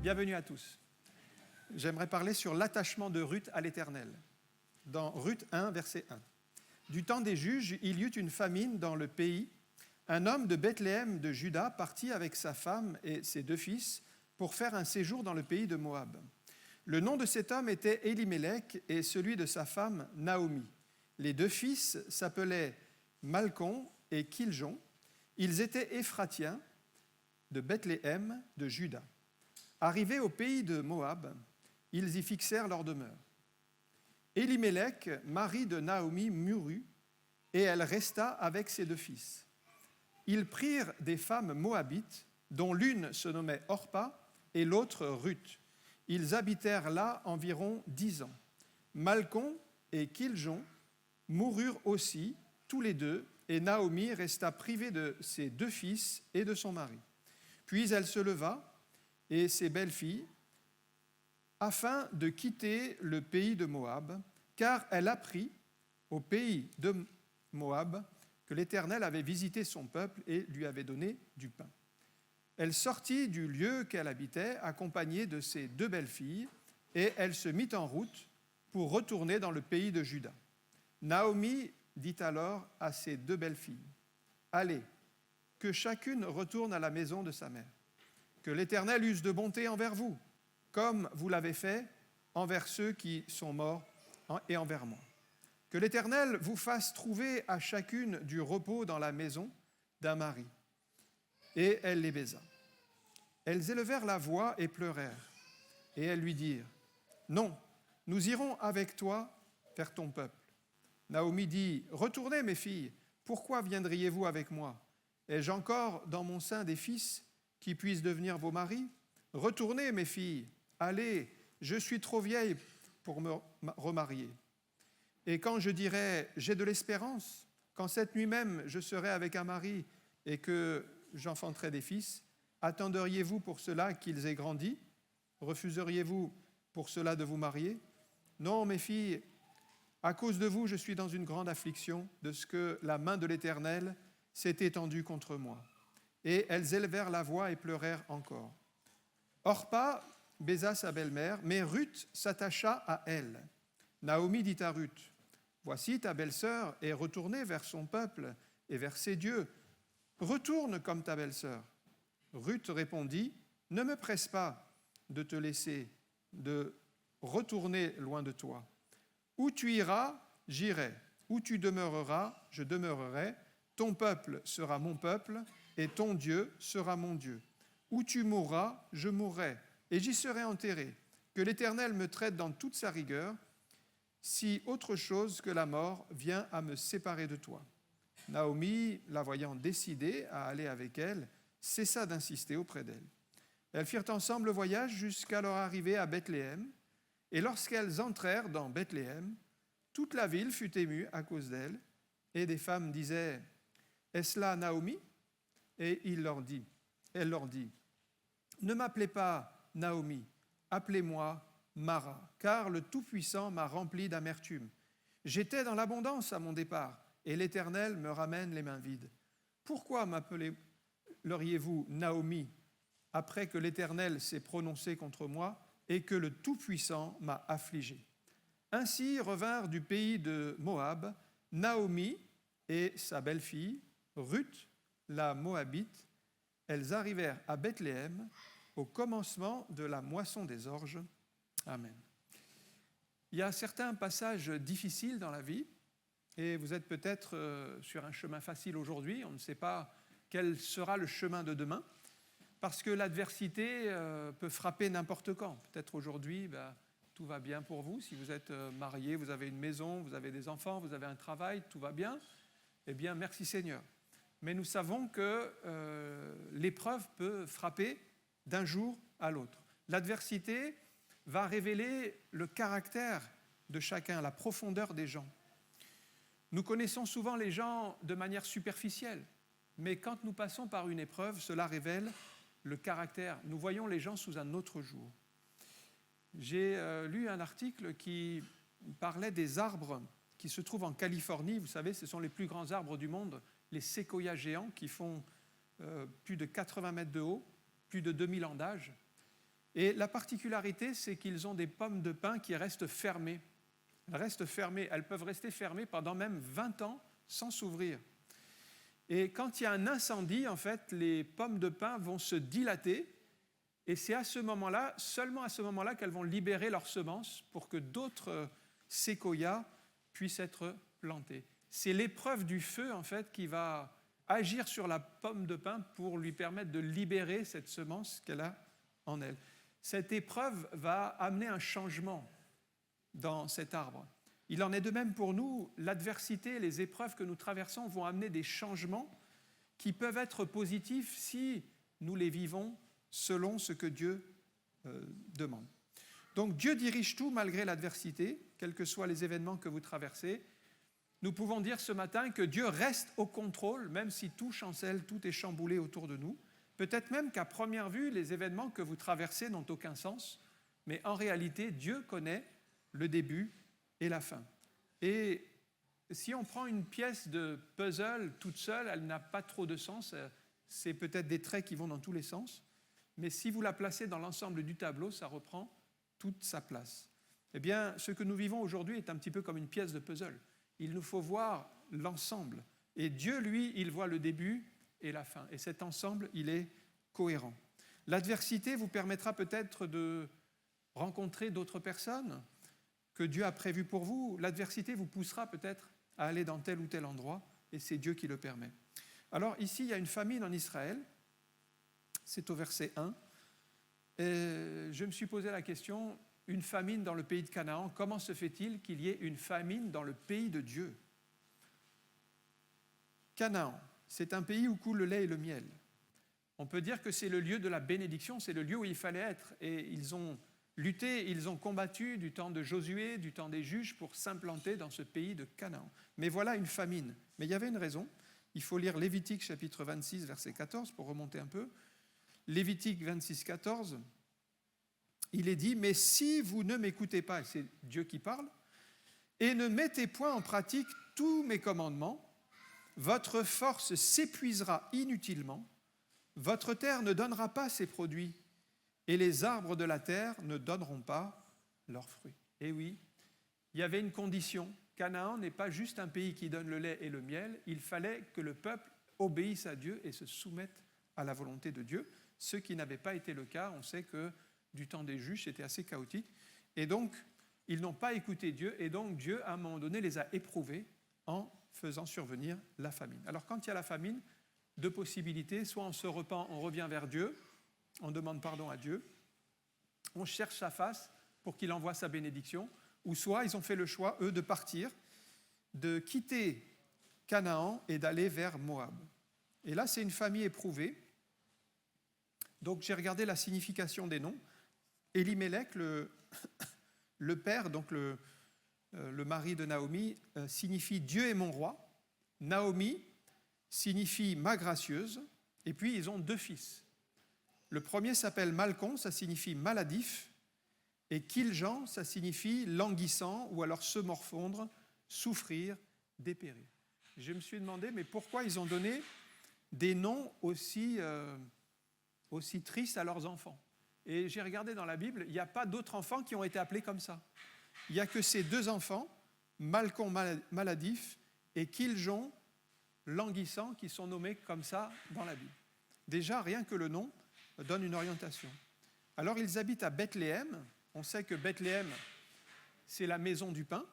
Bienvenue à tous. J'aimerais parler sur l'attachement de Ruth à l'Éternel. Dans Ruth 1, verset 1. Du temps des juges, il y eut une famine dans le pays. Un homme de Bethléem de Juda partit avec sa femme et ses 2 fils pour faire un séjour dans le pays de Moab. Le nom de cet homme était Élimélec et celui de sa femme Naomi. Les 2 fils s'appelaient Malcon et Kiljon. Ils étaient Éphratiens de Bethléem de Juda. Arrivés au pays de Moab, ils y fixèrent leur demeure. Élimélec, mari de Naomi, mourut, et elle resta avec ses 2 fils. Ils prirent des femmes moabites, dont l'une se nommait Orpa et l'autre Ruth. Ils habitèrent là environ 10 ans. Malcon et Kiljon moururent aussi, tous les 2, et Naomi resta privée de ses 2 fils et de son mari. Puis elle se leva, et ses belles-filles, afin de quitter le pays de Moab, car elle apprit au pays de Moab que l'Éternel avait visité son peuple et lui avait donné du pain. Elle sortit du lieu qu'elle habitait, accompagnée de ses 2 belles-filles, et elle se mit en route pour retourner dans le pays de Juda. Naomi dit alors à ses 2 belles-filles, « Allez, que chacune retourne à la maison de sa mère. Que l'Éternel use de bonté envers vous, comme vous l'avez fait envers ceux qui sont morts et envers moi. Que l'Éternel vous fasse trouver à chacune du repos dans la maison d'un mari. » Et elle les baisa. Elles élevèrent la voix et pleurèrent. Et elles lui dirent, « Non, nous irons avec toi vers ton peuple. » Naomi dit, « Retournez, mes filles, pourquoi viendriez-vous avec moi? Ai-je encore dans mon sein des fils qui puissent devenir vos maris? Retournez, mes filles, allez, je suis trop vieille pour me remarier. Et quand je dirai, j'ai de l'espérance, quand cette nuit même je serai avec un mari et que j'enfanterai des fils, attendriez-vous pour cela qu'ils aient grandi? Refuseriez-vous pour cela de vous marier? Non, mes filles, à cause de vous, je suis dans une grande affliction de ce que la main de l'Éternel s'est étendue contre moi. » Et elles élevèrent la voix et pleurèrent encore. Orpa baisa sa belle-mère, mais Ruth s'attacha à elle. Naomi dit à Ruth, « Voici ta belle-sœur est retournée vers son peuple et vers ses dieux. Retourne comme ta belle-sœur. » Ruth répondit, « Ne me presse pas de te laisser, de retourner loin de toi. Où tu iras, j'irai. Où tu demeureras, je demeurerai. Ton peuple sera mon peuple, et ton Dieu sera mon Dieu. Où tu mourras, je mourrai, et j'y serai enterré. Que l'Éternel me traite dans toute sa rigueur, si autre chose que la mort vient à me séparer de toi. » Naomi, la voyant décidée à aller avec elle, cessa d'insister auprès d'elle. Elles firent ensemble le voyage jusqu'à leur arrivée à Bethléem, et lorsqu'elles entrèrent dans Bethléem, toute la ville fut émue à cause d'elles, et des femmes disaient, « Est-ce là Naomi ?» Et elle leur dit, « Ne m'appelez pas Naomi, appelez-moi Mara, car le Tout-Puissant m'a rempli d'amertume. J'étais dans l'abondance à mon départ, et l'Éternel me ramène les mains vides. Pourquoi m'appelleriez-vous Naomi, après que l'Éternel s'est prononcé contre moi et que le Tout-Puissant m'a affligé? » Ainsi revinrent du pays de Moab Naomi et sa belle-fille, Ruth, la Moabite. Elles arrivèrent à Bethléem au commencement de la moisson des orges. Amen. Il y a certains passages difficiles dans la vie et vous êtes peut-être sur un chemin facile aujourd'hui. On ne sait pas quel sera le chemin de demain parce que l'adversité peut frapper n'importe quand. Peut-être aujourd'hui, tout va bien pour vous. Si vous êtes marié, vous avez une maison, vous avez des enfants, vous avez un travail, tout va bien. Eh bien, merci Seigneur. Mais nous savons que l'épreuve peut frapper d'un jour à l'autre. L'adversité va révéler le caractère de chacun, la profondeur des gens. Nous connaissons souvent les gens de manière superficielle, mais quand nous passons par une épreuve, cela révèle le caractère. Nous voyons les gens sous un autre jour. J'ai lu un article qui parlait des arbres qui se trouvent en Californie. Vous savez, ce sont les plus grands arbres du monde, les séquoias géants qui font plus de 80 mètres de haut, plus de 2000 ans d'âge. Et la particularité, c'est qu'ils ont des pommes de pin qui restent fermées. Elles restent fermées, elles peuvent rester fermées pendant même 20 ans sans s'ouvrir. Et quand il y a un incendie, en fait, les pommes de pin vont se dilater et c'est à ce moment-là, seulement à ce moment-là, qu'elles vont libérer leurs semences pour que d'autres séquoias puissent être plantées. C'est l'épreuve du feu, en fait, qui va agir sur la pomme de pin pour lui permettre de libérer cette semence qu'elle a en elle. Cette épreuve va amener un changement dans cet arbre. Il en est de même pour nous. L'adversité, les épreuves que nous traversons vont amener des changements qui peuvent être positifs si nous les vivons selon ce que Dieu demande. Donc Dieu dirige tout malgré l'adversité, quels que soient les événements que vous traversez. Nous pouvons dire ce matin que Dieu reste au contrôle, même si tout chancelle, tout est chamboulé autour de nous. Peut-être même qu'à première vue, les événements que vous traversez n'ont aucun sens, mais en réalité, Dieu connaît le début et la fin. Et si on prend une pièce de puzzle toute seule, elle n'a pas trop de sens, c'est peut-être des traits qui vont dans tous les sens, mais si vous la placez dans l'ensemble du tableau, ça reprend toute sa place. Eh bien, ce que nous vivons aujourd'hui est un petit peu comme une pièce de puzzle. Il nous faut voir l'ensemble. Et Dieu, lui, il voit le début et la fin. Et cet ensemble, il est cohérent. L'adversité vous permettra peut-être de rencontrer d'autres personnes que Dieu a prévues pour vous. L'adversité vous poussera peut-être à aller dans tel ou tel endroit, et c'est Dieu qui le permet. Alors ici, il y a une famine en Israël. C'est au verset 1. Et je me suis posé la question, une famine dans le pays de Canaan, comment se fait-il qu'il y ait une famine dans le pays de Dieu ? Canaan, c'est un pays où coule le lait et le miel. On peut dire que c'est le lieu de la bénédiction, c'est le lieu où il fallait être. Et ils ont lutté, ils ont combattu du temps de Josué, du temps des juges, pour s'implanter dans ce pays de Canaan. Mais voilà une famine. Mais il y avait une raison. Il faut lire Lévitique chapitre 26, verset 14, pour remonter un peu. Lévitique 26, 14, il est dit « Mais si vous ne m'écoutez pas, et c'est Dieu qui parle, et ne mettez point en pratique tous mes commandements, votre force s'épuisera inutilement, votre terre ne donnera pas ses produits, et les arbres de la terre ne donneront pas leurs fruits. » Et oui, il y avait une condition. Canaan n'est pas juste un pays qui donne le lait et le miel, il fallait que le peuple obéisse à Dieu et se soumette à la volonté de Dieu, ce qui n'avait pas été le cas. On sait que du temps des juges, c'était assez chaotique. Et donc, ils n'ont pas écouté Dieu, et donc Dieu, à un moment donné, les a éprouvés en faisant survenir la famine. Alors, quand il y a la famine, deux possibilités. Soit on se repent, on revient vers Dieu, on demande pardon à Dieu, on cherche sa face pour qu'il envoie sa bénédiction, ou soit ils ont fait le choix, eux, de partir, de quitter Canaan et d'aller vers Moab. Et là, c'est une famille éprouvée. Donc, j'ai regardé la signification des noms. Élimélec, le père, donc le mari de Naomi, signifie « Dieu est mon roi ». Naomi signifie « ma gracieuse ». Et puis, ils ont deux fils. Le premier s'appelle Malcon, ça signifie « maladif ». Et Kiljan, ça signifie « languissant » ou alors « se morfondre, souffrir, dépérir ». Je me suis demandé, mais pourquoi ils ont donné des noms aussi tristes à leurs enfants ? Et j'ai regardé dans la Bible, il n'y a pas d'autres enfants qui ont été appelés comme ça. Il n'y a que ces deux enfants, Malcon maladif et Kiljon languissant, qui sont nommés comme ça dans la Bible. Déjà, rien que le nom donne une orientation. Alors, ils habitent à Bethléem. On sait que Bethléem, c'est la maison du pain.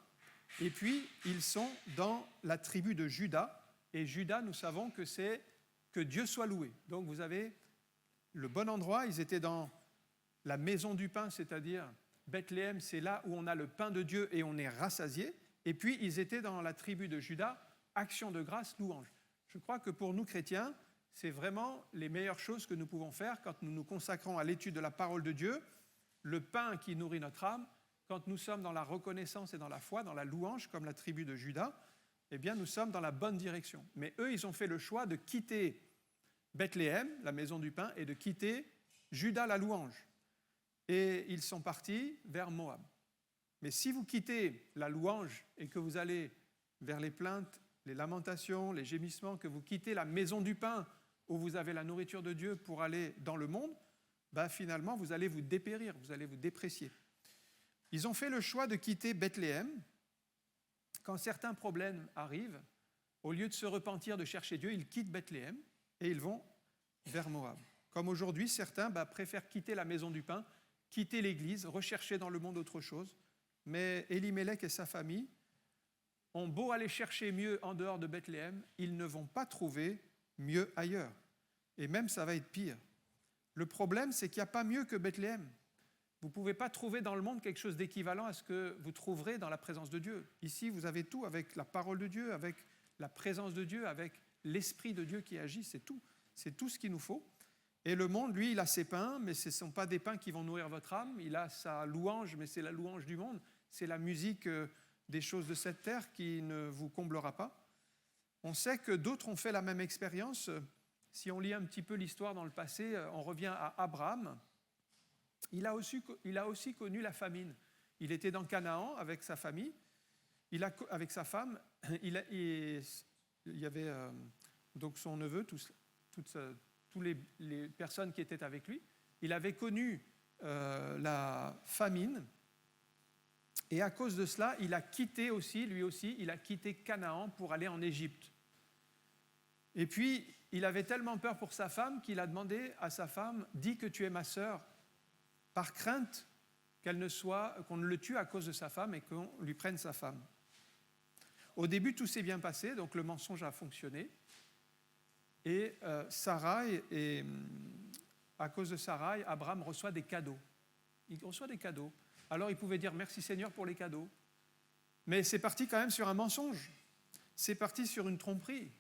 Et puis, ils sont dans la tribu de Juda. Et Juda, nous savons que c'est que Dieu soit loué. Donc, vous avez le bon endroit. Ils étaient dans la maison du pain, c'est-à-dire Bethléem, c'est là où on a le pain de Dieu et on est rassasié. Et puis, ils étaient dans la tribu de Juda, action de grâce, louange. Je crois que pour nous chrétiens, c'est vraiment les meilleures choses que nous pouvons faire quand nous nous consacrons à l'étude de la parole de Dieu, le pain qui nourrit notre âme. Quand nous sommes dans la reconnaissance et dans la foi, dans la louange, comme la tribu de Juda, eh bien, nous sommes dans la bonne direction. Mais eux, ils ont fait le choix de quitter Bethléem, la maison du pain, et de quitter Juda, la louange. Et ils sont partis vers Moab. Mais si vous quittez la louange et que vous allez vers les plaintes, les lamentations, les gémissements, que vous quittez la maison du pain où vous avez la nourriture de Dieu pour aller dans le monde, finalement, vous allez vous dépérir, vous allez vous déprécier. Ils ont fait le choix de quitter Bethléem. Quand certains problèmes arrivent, au lieu de se repentir, de chercher Dieu, ils quittent Bethléem et ils vont vers Moab. Comme aujourd'hui, certains préfèrent quitter la maison du pain, quitter l'église, rechercher dans le monde autre chose. Mais Élimélec et sa famille ont beau aller chercher mieux en dehors de Bethléem, ils ne vont pas trouver mieux ailleurs. Et même, ça va être pire. Le problème, c'est qu'il n'y a pas mieux que Bethléem. Vous ne pouvez pas trouver dans le monde quelque chose d'équivalent à ce que vous trouverez dans la présence de Dieu. Ici, vous avez tout avec la parole de Dieu, avec la présence de Dieu, avec l'Esprit de Dieu qui agit, c'est tout. C'est tout ce qu'il nous faut. Et le monde, lui, il a ses pains, mais ce ne sont pas des pains qui vont nourrir votre âme. Il a sa louange, mais c'est la louange du monde. C'est la musique des choses de cette terre qui ne vous comblera pas. On sait que d'autres ont fait la même expérience. Si on lit un petit peu l'histoire dans le passé, on revient à Abraham. Il a aussi connu la famine. Il était dans Canaan avec sa famille, avec sa femme. Il y avait donc son neveu, toutes les personnes qui étaient avec lui. Il avait connu la famine. Et à cause de cela, il a quitté Canaan pour aller en Égypte. Et puis, il avait tellement peur pour sa femme qu'il a demandé à sa femme « Dis que tu es ma sœur », par crainte qu'on ne le tue à cause de sa femme et qu'on lui prenne sa femme. Au début, tout s'est bien passé, donc le mensonge a fonctionné. Et à cause de Sarai, Abraham reçoit des cadeaux. Il reçoit des cadeaux. Alors il pouvait dire merci Seigneur pour les cadeaux. Mais c'est parti quand même sur un mensonge. C'est parti sur une tromperie.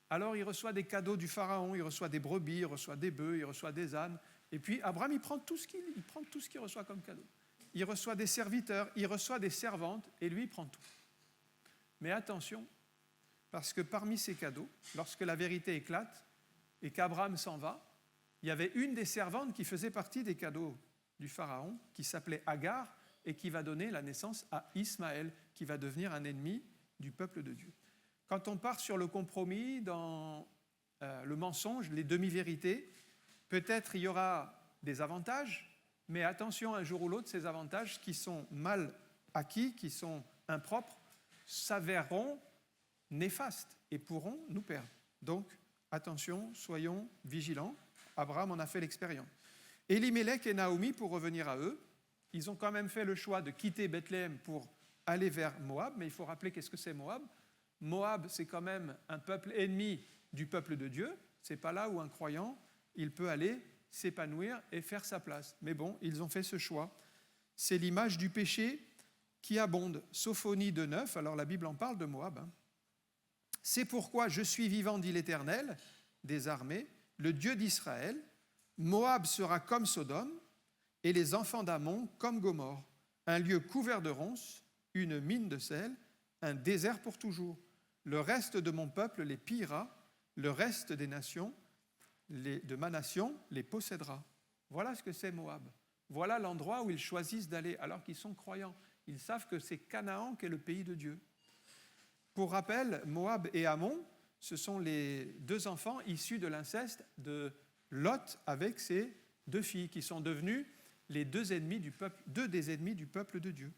Alors il reçoit des cadeaux du Pharaon, il reçoit des brebis, il reçoit des bœufs, il reçoit des ânes. Et puis Abraham, il prend tout ce qu'il reçoit comme cadeau. Il reçoit des serviteurs, il reçoit des servantes, et lui, il prend tout. Mais attention, parce que parmi ces cadeaux, lorsque la vérité éclate et qu'Abraham s'en va, il y avait une des servantes qui faisait partie des cadeaux du Pharaon, qui s'appelait Agar, et qui va donner la naissance à Ismaël, qui va devenir un ennemi du peuple de Dieu. Quand on part sur le compromis, dans le mensonge, les demi-vérités, peut-être il y aura des avantages, mais attention, un jour ou l'autre, ces avantages qui sont mal acquis, qui sont impropres, s'avéreront néfastes et pourront nous perdre. Donc, attention, soyons vigilants. Abraham en a fait l'expérience. Élimélec et Naomi, pour revenir à eux, ils ont quand même fait le choix de quitter Bethléem pour aller vers Moab, mais il faut rappeler qu'est-ce que c'est Moab. Moab, c'est quand même un peuple ennemi du peuple de Dieu. Ce n'est pas là où un croyant, il peut aller s'épanouir et faire sa place. Mais bon, ils ont fait ce choix. C'est l'image du péché qui abonde. Sophonie 2,9, alors la Bible en parle de Moab. C'est pourquoi je suis vivant, dit l'Éternel des armées, le Dieu d'Israël. Moab sera comme Sodome et les enfants d'Ammon comme Gomorrhe, un lieu couvert de ronces, une mine de sel, un désert pour toujours. Le reste de mon peuple les pillera, le reste des nations, de ma nation, les possédera. Voilà ce que c'est Moab. Voilà l'endroit où ils choisissent d'aller, alors qu'ils sont croyants. Ils savent que c'est Canaan qui est le pays de Dieu. Pour rappel, Moab et Ammon, ce sont les deux enfants issus de l'inceste de Lot avec ses deux filles, qui sont devenus les deux des ennemis du peuple de Dieu.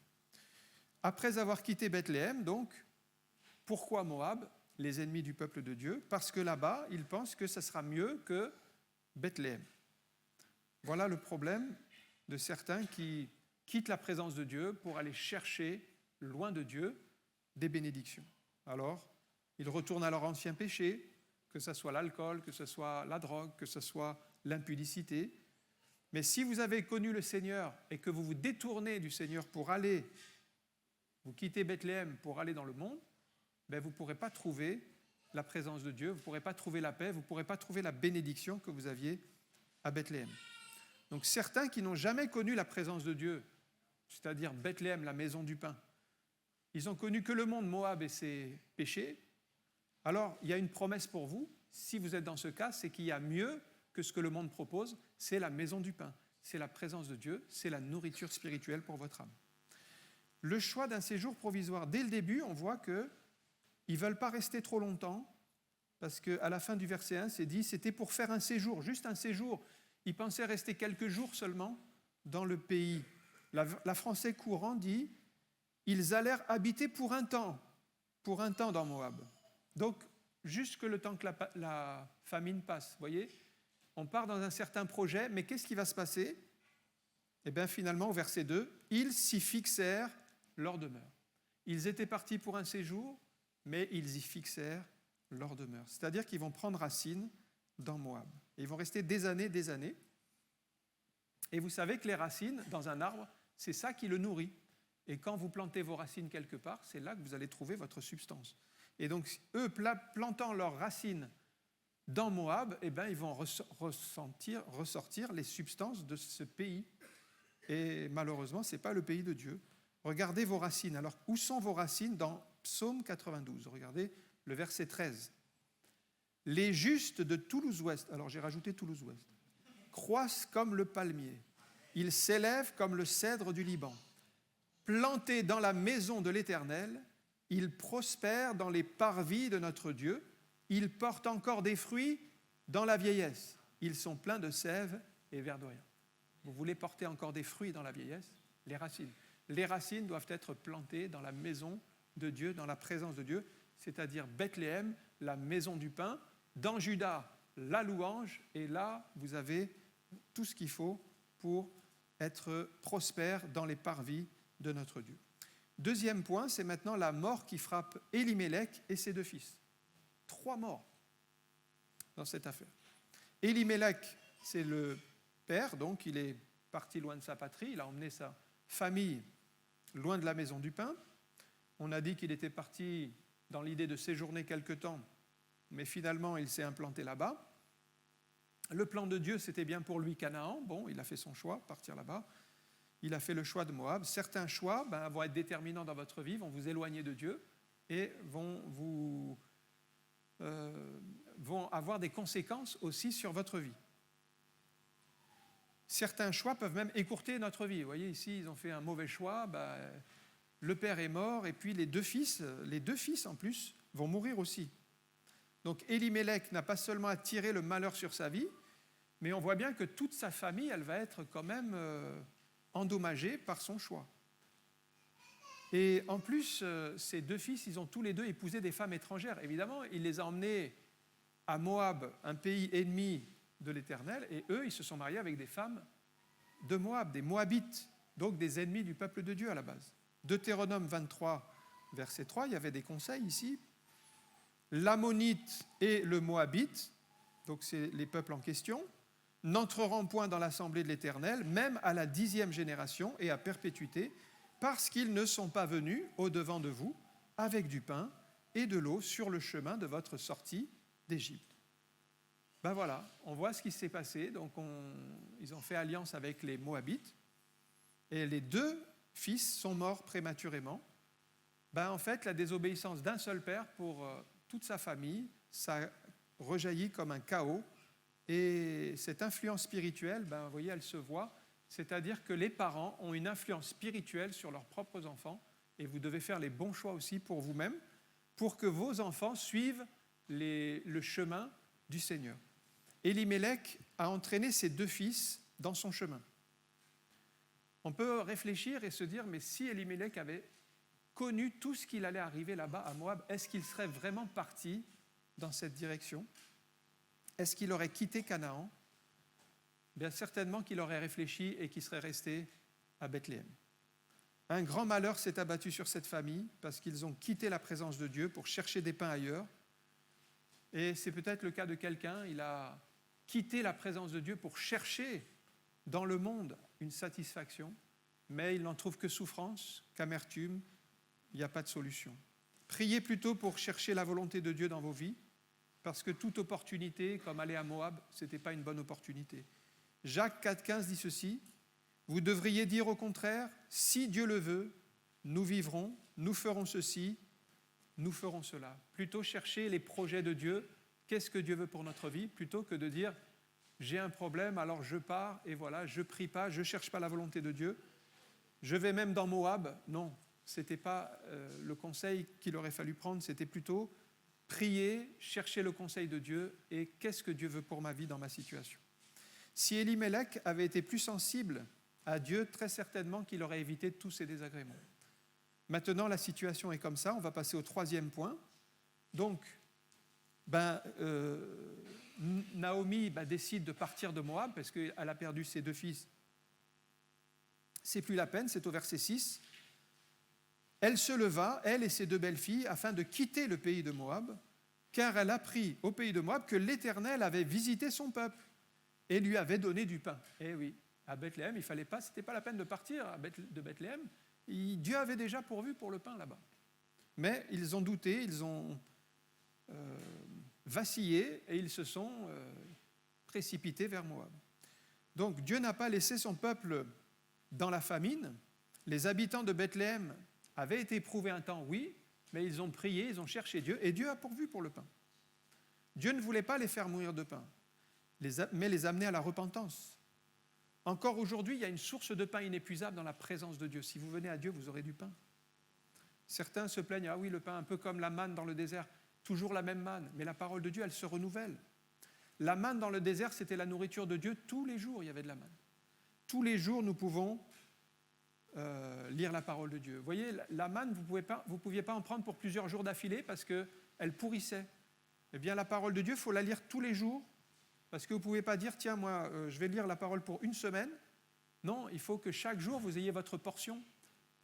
Après avoir quitté Bethléem, donc, pourquoi Moab, les ennemis du peuple de Dieu? Parce que là-bas, ils pensent que ça sera mieux que Bethléem. Voilà le problème de certains qui quittent la présence de Dieu pour aller chercher, loin de Dieu, des bénédictions. Alors, ils retournent à leur ancien péché, que ce soit l'alcool, que ce soit la drogue, que ce soit l'impudicité. Mais si vous avez connu le Seigneur et que vous vous détournez du Seigneur pour aller, vous quittez Bethléem pour aller dans le monde, vous ne pourrez pas trouver la présence de Dieu, vous ne pourrez pas trouver la paix, vous ne pourrez pas trouver la bénédiction que vous aviez à Bethléem. Donc certains qui n'ont jamais connu la présence de Dieu, c'est-à-dire Bethléem, la maison du pain, ils ont connu que le monde, Moab et ses péchés. Alors, il y a une promesse pour vous, si vous êtes dans ce cas, c'est qu'il y a mieux que ce que le monde propose, c'est la maison du pain, c'est la présence de Dieu, c'est la nourriture spirituelle pour votre âme. Le choix d'un séjour provisoire, dès le début, on voit qu'ils ne veulent pas rester trop longtemps, parce qu'à la fin du verset 1, c'est dit, c'était pour faire un séjour, juste un séjour. Ils pensaient rester quelques jours seulement dans le pays. La Français courant dit « Ils allèrent habiter pour un temps dans Moab ». Donc, jusque le temps que la famine passe, vous voyez, on part dans un certain projet, mais qu'est-ce qui va se passer? Eh bien, finalement, au verset 2, « Ils s'y fixèrent leur demeure ». Ils étaient partis pour un séjour, mais ils y fixèrent leur demeure. C'est-à-dire qu'ils vont prendre racine dans Moab. Et ils vont rester des années. Et vous savez que les racines, dans un arbre, c'est ça qui le nourrit. Et quand vous plantez vos racines quelque part, c'est là que vous allez trouver votre substance. Et donc, eux, plantant leurs racines dans Moab, eh bien, ils vont ressortir les substances de ce pays. Et malheureusement, ce n'est pas le pays de Dieu. Regardez vos racines. Alors, où sont vos racines? Dans Psaume 92. Regardez le verset 13. Les justes de Toulouse-Ouest, alors j'ai rajouté Toulouse-Ouest, croissent comme le palmier. Ils s'élèvent comme le cèdre du Liban. Plantés dans la maison de l'Éternel, ils prospèrent dans les parvis de notre Dieu. Ils portent encore des fruits dans la vieillesse. Ils sont pleins de sève et verdoyants. Vous voulez porter encore des fruits dans la vieillesse? Les racines. Les racines doivent être plantées dans la maison de Dieu, dans la présence de Dieu, c'est-à-dire Bethléem, la maison du pain, dans Juda, la louange, et là, vous avez tout ce qu'il faut pour être prospère dans les parvis de notre Dieu. Deuxième point, c'est maintenant la mort qui frappe Élimélec et ses 2 fils. 3 morts dans cette affaire. Élimélec, c'est le père, donc il est parti loin de sa patrie, il a emmené sa famille loin de la maison du pain. On a dit qu'il était parti dans l'idée de séjourner quelque temps, mais finalement il s'est implanté là-bas. Le plan de Dieu, c'était bien pour lui Canaan. Bon, il a fait son choix, partir là-bas. Il a fait le choix de Moab. Certains choix vont être déterminants dans votre vie, vont vous éloigner de Dieu et vont avoir des conséquences aussi sur votre vie. Certains choix peuvent même écourter notre vie. Vous voyez, ici, ils ont fait un mauvais choix. Le père est mort et puis les deux fils en plus, vont mourir aussi. Donc Élimélec n'a pas seulement attiré le malheur sur sa vie, mais on voit bien que toute sa famille, elle va être quand même endommagée par son choix. Et en plus, ces 2 fils, ils ont tous les 2 épousé des femmes étrangères. Évidemment, il les a emmenés à Moab, un pays ennemi de l'Éternel, et eux, ils se sont mariés avec des femmes de Moab, des Moabites, donc des ennemis du peuple de Dieu à la base. Deutéronome 23, verset 3, il y avait des conseils ici. L'Ammonite et le Moabite, donc c'est les peuples en question, n'entreront point dans l'assemblée de l'Éternel, même à la 10e génération et à perpétuité, parce qu'ils ne sont pas venus au-devant de vous avec du pain et de l'eau sur le chemin de votre sortie d'Égypte. Voilà, on voit ce qui s'est passé. Donc ils ont fait alliance avec les Moabites et les 2 fils sont morts prématurément. En fait, la désobéissance d'un seul père pour toute sa famille, ça rejaillit comme un chaos. Et cette influence spirituelle, vous voyez, elle se voit. C'est-à-dire que les parents ont une influence spirituelle sur leurs propres enfants et vous devez faire les bons choix aussi pour vous-même, pour que vos enfants suivent le chemin du Seigneur. Élimélec a entraîné ses 2 fils dans son chemin. On peut réfléchir et se dire, mais si Élimélec avait connu tout ce qu'il allait arriver là-bas à Moab, est-ce qu'il serait vraiment parti dans cette direction? Est-ce qu'il aurait quitté Canaan? Bien certainement qu'il aurait réfléchi et qu'il serait resté à Bethléem. Un grand malheur s'est abattu sur cette famille parce qu'ils ont quitté la présence de Dieu pour chercher des pains ailleurs. Et c'est peut-être le cas de quelqu'un, il a quitté la présence de Dieu pour chercher dans le monde une satisfaction, mais il n'en trouve que souffrance, qu'amertume, il n'y a pas de solution. Priez plutôt pour chercher la volonté de Dieu dans vos vies, parce que toute opportunité, comme aller à Moab, ce n'était pas une bonne opportunité. Jacques 4,15 dit ceci, « Vous devriez dire au contraire, si Dieu le veut, nous vivrons, nous ferons ceci, nous ferons cela. » Plutôt chercher les projets de Dieu, qu'est-ce que Dieu veut pour notre vie, plutôt que de dire, j'ai un problème, alors je pars, et voilà, je ne prie pas, je ne cherche pas la volonté de Dieu. Je vais même dans Moab. Non, ce n'était pas le conseil qu'il aurait fallu prendre, c'était plutôt prier, chercher le conseil de Dieu et qu'est-ce que Dieu veut pour ma vie dans ma situation. Si Elimelech avait été plus sensible à Dieu, très certainement qu'il aurait évité tous ces désagréments. Maintenant, la situation est comme ça. On va passer au troisième point. Donc, Naomi décide de partir de Moab parce qu'elle a perdu ses 2 fils. C'est plus la peine, c'est au verset 6. Elle se leva, elle et ses 2 belles-filles, afin de quitter le pays de Moab, car elle apprit au pays de Moab que l'Éternel avait visité son peuple et lui avait donné du pain. Eh oui, à Bethléem, c'était pas la peine de partir de Bethléem. Dieu avait déjà pourvu pour le pain là-bas. Mais ils ont douté, ils ont vacillé et ils se sont précipités vers Moab. Donc Dieu n'a pas laissé son peuple dans la famine. Les habitants de Bethléem avaient été éprouvés un temps, oui, mais ils ont prié, ils ont cherché Dieu et Dieu a pourvu pour le pain. Dieu ne voulait pas les faire mourir de pain, mais les amener à la repentance. Encore aujourd'hui, il y a une source de pain inépuisable dans la présence de Dieu. Si vous venez à Dieu, vous aurez du pain. Certains se plaignent, ah oui, le pain, un peu comme la manne dans le désert, toujours la même manne, mais la parole de Dieu, elle se renouvelle. La manne dans le désert, c'était la nourriture de Dieu. Tous les jours, il y avait de la manne. Tous les jours, nous pouvons lire la parole de Dieu. Vous voyez, la manne, vous ne pouviez pas en prendre pour plusieurs jours d'affilée parce qu'elle pourrissait. Eh bien, la parole de Dieu, il faut la lire tous les jours parce que vous ne pouvez pas dire, tiens, moi, je vais lire la parole pour une semaine. Non, il faut que chaque jour, vous ayez votre portion.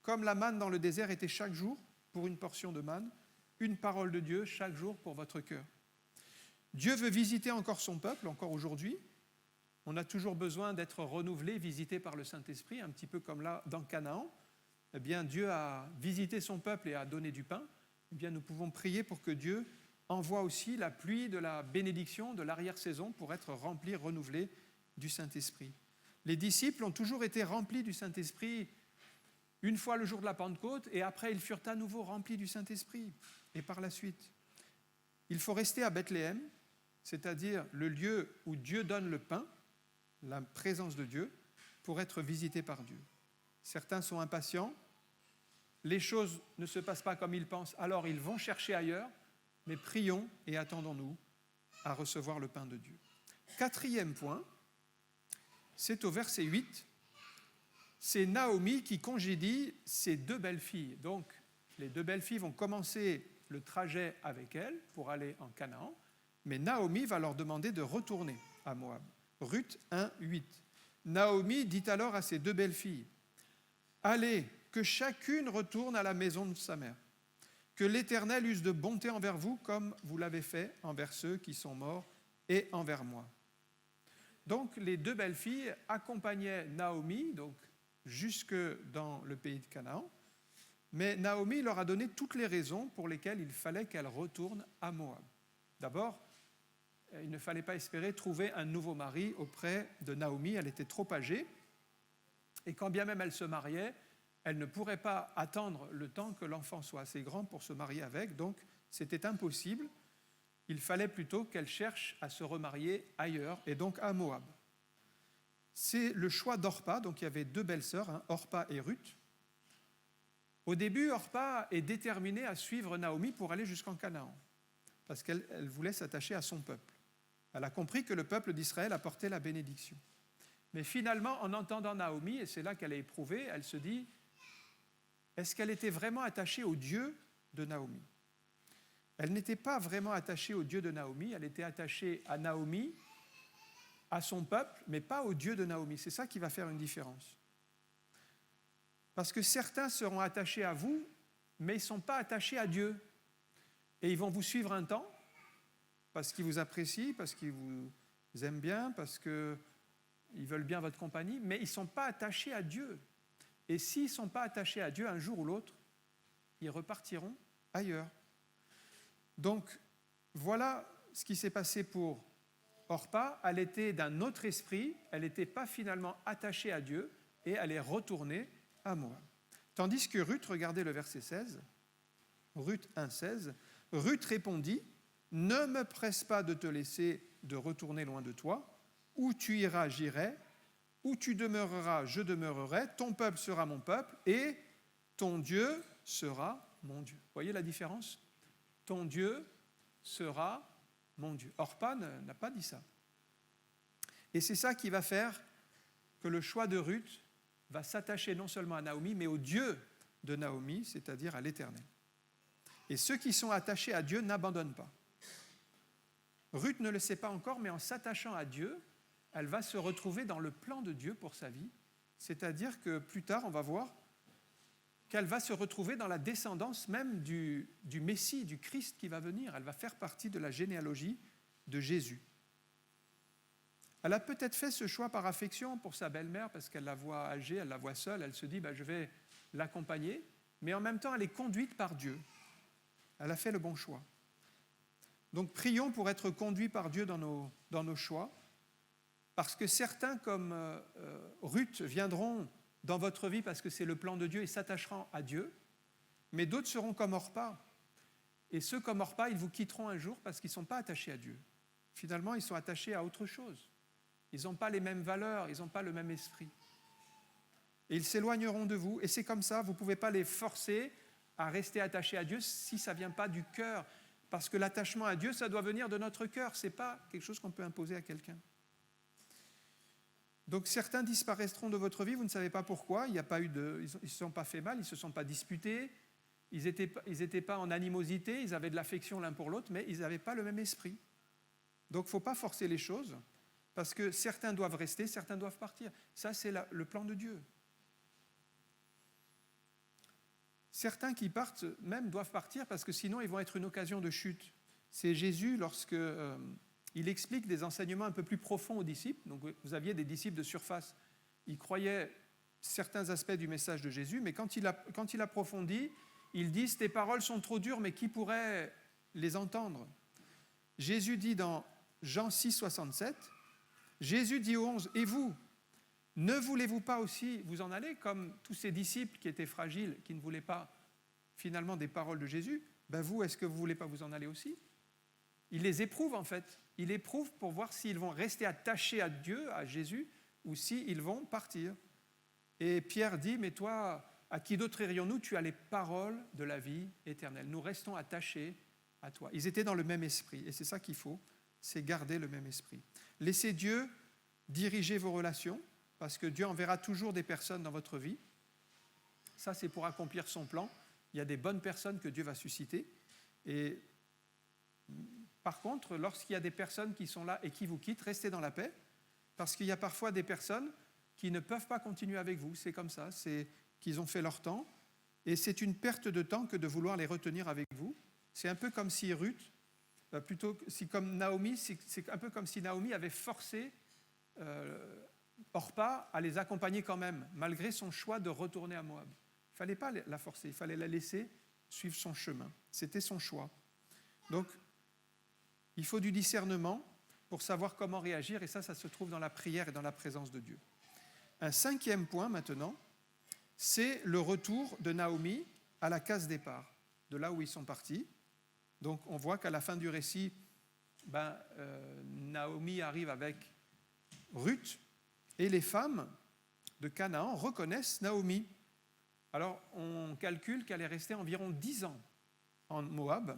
Comme la manne dans le désert était chaque jour pour une portion de manne, une parole de Dieu chaque jour pour votre cœur. Dieu veut visiter encore son peuple, encore aujourd'hui. On a toujours besoin d'être renouvelé, visité par le Saint-Esprit, un petit peu comme là dans Canaan. Eh bien, Dieu a visité son peuple et a donné du pain. Eh bien, nous pouvons prier pour que Dieu envoie aussi la pluie de la bénédiction de l'arrière-saison pour être remplis, renouvelés du Saint-Esprit. Les disciples ont toujours été remplis du Saint-Esprit une fois le jour de la Pentecôte et après ils furent à nouveau remplis du Saint-Esprit. Et par la suite, il faut rester à Bethléem, c'est-à-dire le lieu où Dieu donne le pain, la présence de Dieu, pour être visité par Dieu. Certains sont impatients, les choses ne se passent pas comme ils pensent, alors ils vont chercher ailleurs, mais prions et attendons-nous à recevoir le pain de Dieu. Quatrième point, c'est au verset 8, c'est Naomi qui congédie ses 2 belles-filles. Donc, les 2 belles-filles vont commencer le trajet avec elle pour aller en Canaan, mais Naomi va leur demander de retourner à Moab. Ruth 1, 8. Naomi dit alors à ses 2 belles-filles, « Allez, que chacune retourne à la maison de sa mère, que l'Éternel use de bonté envers vous comme vous l'avez fait envers ceux qui sont morts et envers moi. » Donc les 2 belles-filles accompagnaient Naomi donc, jusque dans le pays de Canaan, mais Naomi leur a donné toutes les raisons pour lesquelles il fallait qu'elle retourne à Moab. D'abord, il ne fallait pas espérer trouver un nouveau mari auprès de Naomi, elle était trop âgée, et quand bien même elle se mariait, elle ne pourrait pas attendre le temps que l'enfant soit assez grand pour se marier avec, donc c'était impossible. Il fallait plutôt qu'elle cherche à se remarier ailleurs, et donc à Moab. C'est le choix d'Orpa, donc il y avait 2 belles-sœurs, Orpa et Ruth. Au début, Orpa est déterminée à suivre Naomi pour aller jusqu'en Canaan, parce qu'elle voulait s'attacher à son peuple. Elle a compris que le peuple d'Israël apportait la bénédiction. Mais finalement, en entendant Naomi, et c'est là qu'elle est éprouvée, elle se dit, est-ce qu'elle était vraiment attachée au Dieu de Naomi ? Elle n'était pas vraiment attachée au Dieu de Naomi, elle était attachée à Naomi, à son peuple, mais pas au Dieu de Naomi. C'est ça qui va faire une différence. Parce que certains seront attachés à vous, mais ils ne sont pas attachés à Dieu. Et ils vont vous suivre un temps, parce qu'ils vous apprécient, parce qu'ils vous aiment bien, parce qu'ils veulent bien votre compagnie, mais ils ne sont pas attachés à Dieu. Et s'ils ne sont pas attachés à Dieu, un jour ou l'autre, ils repartiront ailleurs. Donc, voilà ce qui s'est passé pour Orpa. Elle était d'un autre esprit, elle n'était pas finalement attachée à Dieu, et elle est retournée à Moab. Tandis que Ruth, regardez le verset 16, Ruth 1, 16, Ruth répondit, « Ne me presse pas de te laisser de retourner loin de toi. Où tu iras, j'irai. Où tu demeureras, je demeurerai. Ton peuple sera mon peuple et ton Dieu sera mon Dieu. » Voyez la différence ? Ton Dieu sera mon Dieu. Orpa n'a pas dit ça. Et c'est ça qui va faire que le choix de Ruth va s'attacher non seulement à Naomi, mais au Dieu de Naomi, c'est-à-dire à l'Éternel. Et ceux qui sont attachés à Dieu n'abandonnent pas. Ruth ne le sait pas encore, mais en s'attachant à Dieu, elle va se retrouver dans le plan de Dieu pour sa vie. C'est-à-dire que plus tard, on va voir qu'elle va se retrouver dans la descendance même du Messie, du Christ qui va venir. Elle va faire partie de la généalogie de Jésus. Elle a peut-être fait ce choix par affection pour sa belle-mère, parce qu'elle la voit âgée, elle la voit seule, elle se dit je vais l'accompagner, mais en même temps elle est conduite par Dieu. Elle a fait le bon choix. Donc prions pour être conduits par Dieu dans nos choix, parce que certains comme Ruth viendront dans votre vie parce que c'est le plan de Dieu et s'attacheront à Dieu, mais d'autres seront comme Orpa. Et ceux comme Orpa, ils vous quitteront un jour parce qu'ils ne sont pas attachés à Dieu. Finalement, ils sont attachés à autre chose. Ils n'ont pas les mêmes valeurs, ils n'ont pas le même esprit. Et ils s'éloigneront de vous, et c'est comme ça, vous ne pouvez pas les forcer à rester attachés à Dieu si ça ne vient pas du cœur. Parce que l'attachement à Dieu, ça doit venir de notre cœur, ce n'est pas quelque chose qu'on peut imposer à quelqu'un. Donc certains disparaîtront de votre vie, vous ne savez pas pourquoi, ils ne se sont pas fait mal, ils ne se sont pas disputés, ils n'étaient pas en animosité, ils avaient de l'affection l'un pour l'autre, mais ils n'avaient pas le même esprit. Donc il ne faut pas forcer les choses, parce que certains doivent rester, certains doivent partir. Ça, c'est le plan de Dieu. Certains qui partent même doivent partir parce que sinon ils vont être une occasion de chute. C'est Jésus lorsqu'il explique des enseignements un peu plus profonds aux disciples. Donc vous aviez des disciples de surface. Ils croyaient certains aspects du message de Jésus, mais quand il approfondit, ils disent « Tes paroles sont trop dures, mais qui pourrait les entendre ?» Jésus dit dans Jean 6, 67, Jésus dit aux 11 « Et vous, ne voulez-vous pas aussi vous en aller comme tous ces disciples qui étaient fragiles, qui ne voulaient pas finalement des paroles de Jésus, vous, est-ce que vous ne voulez pas vous en aller aussi ?» Il les éprouve en fait. Il éprouve pour voir s'ils vont rester attachés à Dieu, à Jésus, ou s'ils vont partir. Et Pierre dit, mais toi, à qui d'autre irions-nous ? Tu as les paroles de la vie éternelle. Nous restons attachés à toi. Ils étaient dans le même esprit. Et c'est ça qu'il faut, c'est garder le même esprit. Laissez Dieu diriger vos relations, parce que Dieu enverra toujours des personnes dans votre vie. Ça, c'est pour accomplir son plan. Il y a des bonnes personnes que Dieu va susciter. Et par contre, lorsqu'il y a des personnes qui sont là et qui vous quittent, restez dans la paix, parce qu'il y a parfois des personnes qui ne peuvent pas continuer avec vous. C'est comme ça, c'est qu'ils ont fait leur temps. Et c'est une perte de temps que de vouloir les retenir avec vous. C'est un peu comme si Ruth, comme Naomi, c'est un peu comme si Naomi avait forcé Orpa à les accompagner quand même, malgré son choix de retourner à Moab. Il ne fallait pas la forcer, il fallait la laisser suivre son chemin. C'était son choix. Donc, il faut du discernement pour savoir comment réagir, et ça se trouve dans la prière et dans la présence de Dieu. Un cinquième point maintenant, c'est le retour de Naomi à la case départ, de là où ils sont partis. Donc, on voit qu'à la fin du récit, Naomi arrive avec Ruth, et les femmes de Canaan reconnaissent Naomi. Alors, on calcule qu'elle est restée environ 10 ans en Moab.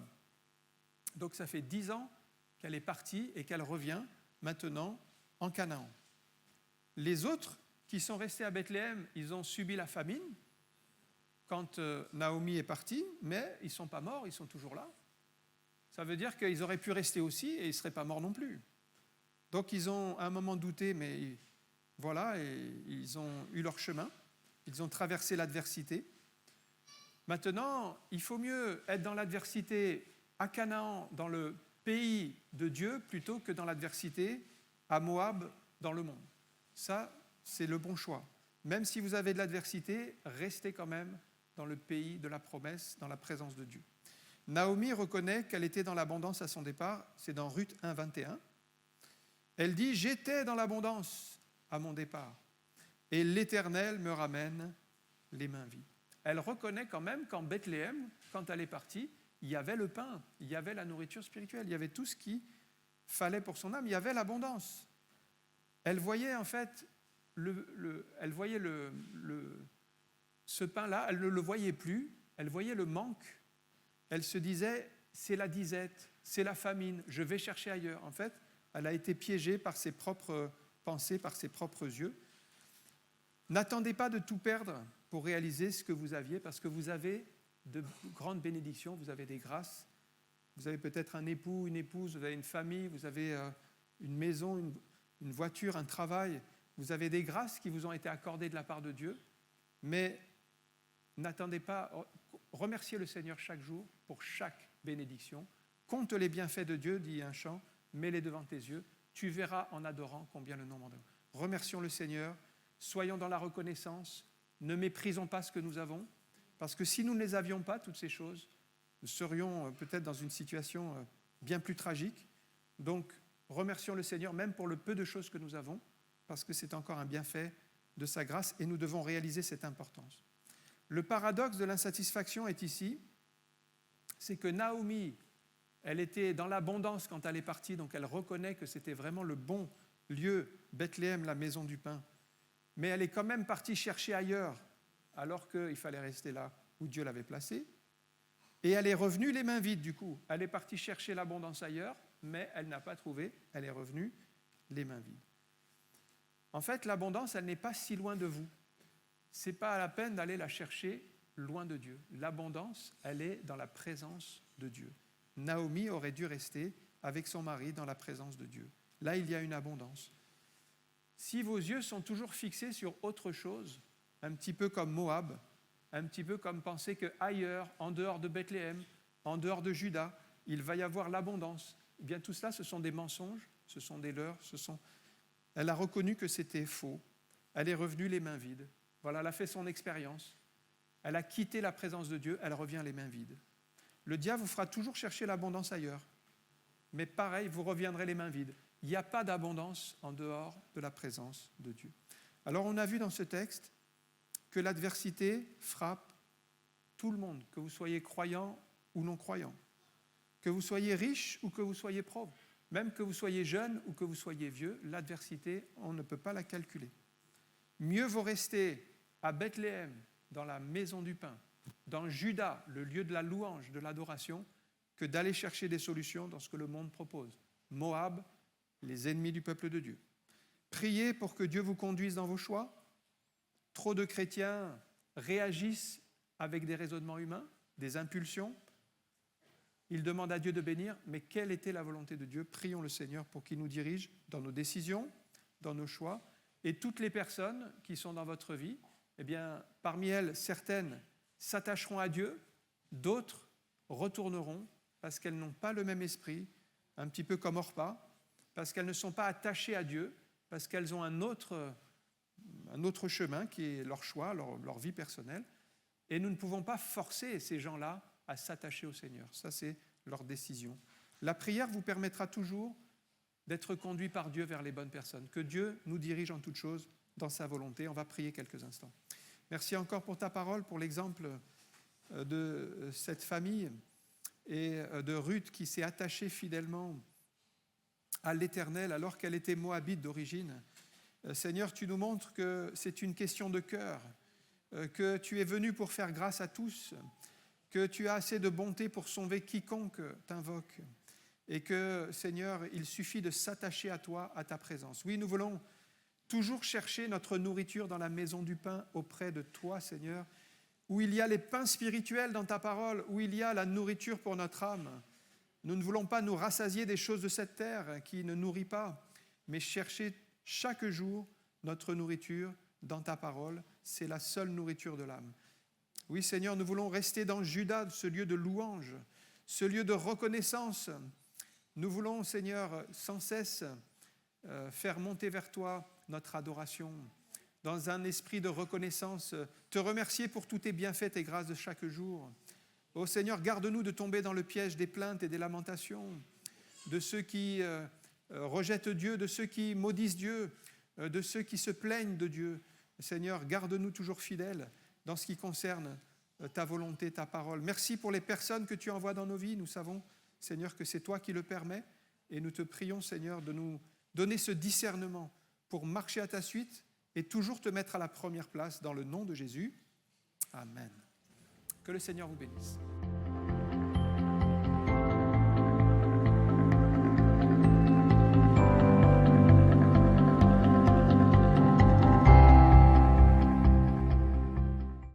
Donc, ça fait 10 ans qu'elle est partie et qu'elle revient maintenant en Canaan. Les autres qui sont restés à Bethléem, ils ont subi la famine quand Naomi est partie, mais ils ne sont pas morts, ils sont toujours là. Ça veut dire qu'ils auraient pu rester aussi et ils ne seraient pas morts non plus. Donc, ils ont à un moment douté, mais voilà, et ils ont eu leur chemin, ils ont traversé l'adversité. Maintenant, il faut mieux être dans l'adversité à Canaan, dans le pays de Dieu, plutôt que dans l'adversité à Moab, dans le monde. Ça, c'est le bon choix. Même si vous avez de l'adversité, restez quand même dans le pays de la promesse, dans la présence de Dieu. Naomi reconnaît qu'elle était dans l'abondance à son départ, c'est dans Ruth 1, 21. Elle dit « J'étais dans l'abondance à mon départ, et l'Éternel me ramène les mains vides. » Elle reconnaît quand même qu'en Bethléem, quand elle est partie, il y avait le pain, il y avait la nourriture spirituelle, il y avait tout ce qu'il fallait pour son âme, il y avait l'abondance. Elle voyait en fait, ce pain-là, elle ne le voyait plus, elle voyait le manque. Elle se disait, c'est la disette, c'est la famine, je vais chercher ailleurs. En fait, elle a été piégée par ses propres pensées par ses propres yeux. N'attendez pas de tout perdre pour réaliser ce que vous aviez, parce que vous avez de grandes bénédictions, vous avez des grâces. Vous avez peut-être un époux, une épouse, vous avez une famille, vous avez une maison, une voiture, un travail. Vous avez des grâces qui vous ont été accordées de la part de Dieu, mais n'attendez pas, remerciez le Seigneur chaque jour pour chaque bénédiction. Compte les bienfaits de Dieu, dit un chant, mets-les devant tes yeux, tu verras en adorant combien le nombre en est. Remercions le Seigneur, soyons dans la reconnaissance, ne méprisons pas ce que nous avons, parce que si nous ne les avions pas, toutes ces choses, nous serions peut-être dans une situation bien plus tragique. Donc, remercions le Seigneur, même pour le peu de choses que nous avons, parce que c'est encore un bienfait de sa grâce et nous devons réaliser cette importance. Le paradoxe de l'insatisfaction est ici, c'est que Naomi, elle était dans l'abondance quand elle est partie, donc elle reconnaît que c'était vraiment le bon lieu, Bethléem, la maison du pain. Mais elle est quand même partie chercher ailleurs, alors qu'il fallait rester là où Dieu l'avait placée. Et elle est revenue les mains vides du coup. Elle est partie chercher l'abondance ailleurs, mais elle n'a pas trouvé, elle est revenue les mains vides. En fait, l'abondance, elle n'est pas si loin de vous. Ce n'est pas à la peine d'aller la chercher loin de Dieu. L'abondance, elle est dans la présence de Dieu. Naomi aurait dû rester avec son mari dans la présence de Dieu. Là, il y a une abondance. Si vos yeux sont toujours fixés sur autre chose, un petit peu comme Moab, un petit peu comme penser qu'ailleurs, en dehors de Bethléem, en dehors de Juda, il va y avoir l'abondance, eh bien tout cela, ce sont des mensonges, ce sont des leurres, Elle a reconnu que c'était faux. Elle est revenue les mains vides. Voilà, elle a fait son expérience. Elle a quitté la présence de Dieu, elle revient les mains vides. Le diable vous fera toujours chercher l'abondance ailleurs. Mais pareil, vous reviendrez les mains vides. Il n'y a pas d'abondance en dehors de la présence de Dieu. Alors on a vu dans ce texte que l'adversité frappe tout le monde, que vous soyez croyant ou non croyant, que vous soyez riche ou que vous soyez pauvre, même que vous soyez jeune ou que vous soyez vieux, l'adversité, on ne peut pas la calculer. Mieux vaut rester à Bethléem, dans la maison du pain, dans Juda, le lieu de la louange, de l'adoration, que d'aller chercher des solutions dans ce que le monde propose. Moab, les ennemis du peuple de Dieu. Priez pour que Dieu vous conduise dans vos choix. Trop de chrétiens réagissent avec des raisonnements humains, des impulsions. Ils demandent à Dieu de bénir, mais quelle était la volonté de Dieu ? Prions le Seigneur pour qu'il nous dirige dans nos décisions, dans nos choix. Et toutes les personnes qui sont dans votre vie, eh bien, parmi elles, certaines s'attacheront à Dieu, d'autres retourneront parce qu'elles n'ont pas le même esprit, un petit peu comme Orpa, parce qu'elles ne sont pas attachées à Dieu, parce qu'elles ont un autre chemin qui est leur choix, leur vie personnelle. Et nous ne pouvons pas forcer ces gens-là à s'attacher au Seigneur. Ça, c'est leur décision. La prière vous permettra toujours d'être conduit par Dieu vers les bonnes personnes. Que Dieu nous dirige en toutes choses dans sa volonté. On va prier quelques instants. Merci encore pour ta parole, pour l'exemple de cette famille et de Ruth qui s'est attachée fidèlement à l'Éternel alors qu'elle était moabite d'origine. Seigneur, tu nous montres que c'est une question de cœur, que tu es venu pour faire grâce à tous, que tu as assez de bonté pour sauver quiconque t'invoque et que, Seigneur, il suffit de s'attacher à toi, à ta présence. Oui, nous voulons toujours chercher notre nourriture dans la maison du pain auprès de toi, Seigneur, où il y a les pains spirituels dans ta parole, où il y a la nourriture pour notre âme. Nous ne voulons pas nous rassasier des choses de cette terre qui ne nourrit pas, mais chercher chaque jour notre nourriture dans ta parole. C'est la seule nourriture de l'âme. Oui, Seigneur, nous voulons rester dans Juda, ce lieu de louange, ce lieu de reconnaissance. Nous voulons, Seigneur, sans cesse faire monter vers toi notre adoration, dans un esprit de reconnaissance, te remercier pour tous tes bienfaits et grâces de chaque jour. Ô Seigneur, garde-nous de tomber dans le piège des plaintes et des lamentations, de ceux qui rejettent Dieu, de ceux qui maudissent Dieu, de ceux qui se plaignent de Dieu. Seigneur, garde-nous toujours fidèles dans ce qui concerne ta volonté, ta parole. Merci pour les personnes que tu envoies dans nos vies. Nous savons, Seigneur, que c'est toi qui le permets et nous te prions, Seigneur, de nous donner ce discernement pour marcher à ta suite et toujours te mettre à la première place dans le nom de Jésus. Amen. Que le Seigneur vous bénisse.